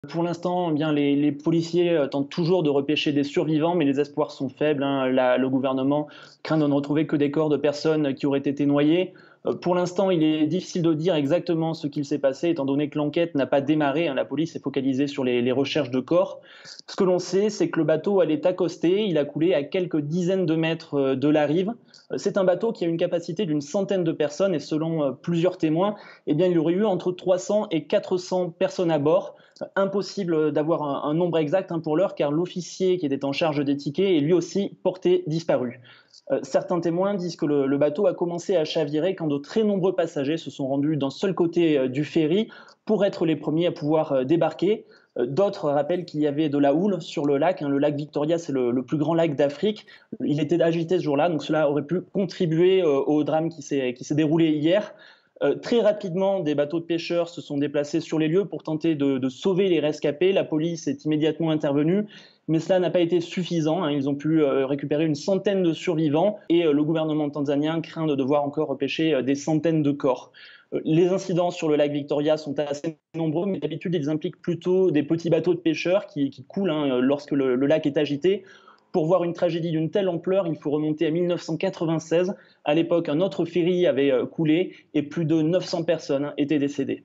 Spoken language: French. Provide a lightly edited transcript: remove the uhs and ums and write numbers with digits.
Pour l'instant, eh bien, les policiers tentent toujours de repêcher des survivants, mais les espoirs sont faibles, hein. Le gouvernement craint de ne retrouver que des corps de personnes qui auraient été noyées. Pour l'instant, il est difficile de dire exactement ce qu'il s'est passé, étant donné que l'enquête n'a pas démarré, hein. La police est focalisée sur les recherches de corps. Ce que l'on sait, c'est que le bateau allait accoster. Il a coulé à quelques dizaines de mètres de la rive. C'est un bateau qui a une capacité d'une centaine de personnes et selon plusieurs témoins, eh bien, il y aurait eu entre 300 et 400 personnes à bord. Impossible d'avoir un nombre exact, hein, pour l'heure, car l'officier qui était en charge des tickets est lui aussi porté disparu. Certains témoins disent que le bateau a commencé à chavirer quand de très nombreux passagers se sont rendus d'un seul côté du ferry pour être les premiers à pouvoir débarquer. D'autres rappellent qu'il y avait de la houle sur le lac, hein. Le lac Victoria, c'est le plus grand lac d'Afrique. Il était agité ce jour-là, donc cela aurait pu contribuer au drame qui s'est déroulé hier. Très rapidement, des bateaux de pêcheurs se sont déplacés sur les lieux pour tenter de sauver les rescapés. La police est immédiatement intervenue, mais cela n'a pas été suffisant, hein. Ils ont pu récupérer une centaine de survivants et le gouvernement tanzanien craint de devoir encore repêcher des centaines de corps. Les incidents sur le lac Victoria sont assez nombreux, mais d'habitude, ils impliquent plutôt des petits bateaux de pêcheurs qui coulent, hein, lorsque le lac est agité. Pour voir une tragédie d'une telle ampleur, il faut remonter à 1996. À l'époque, un autre ferry avait coulé et plus de 900 personnes étaient décédées.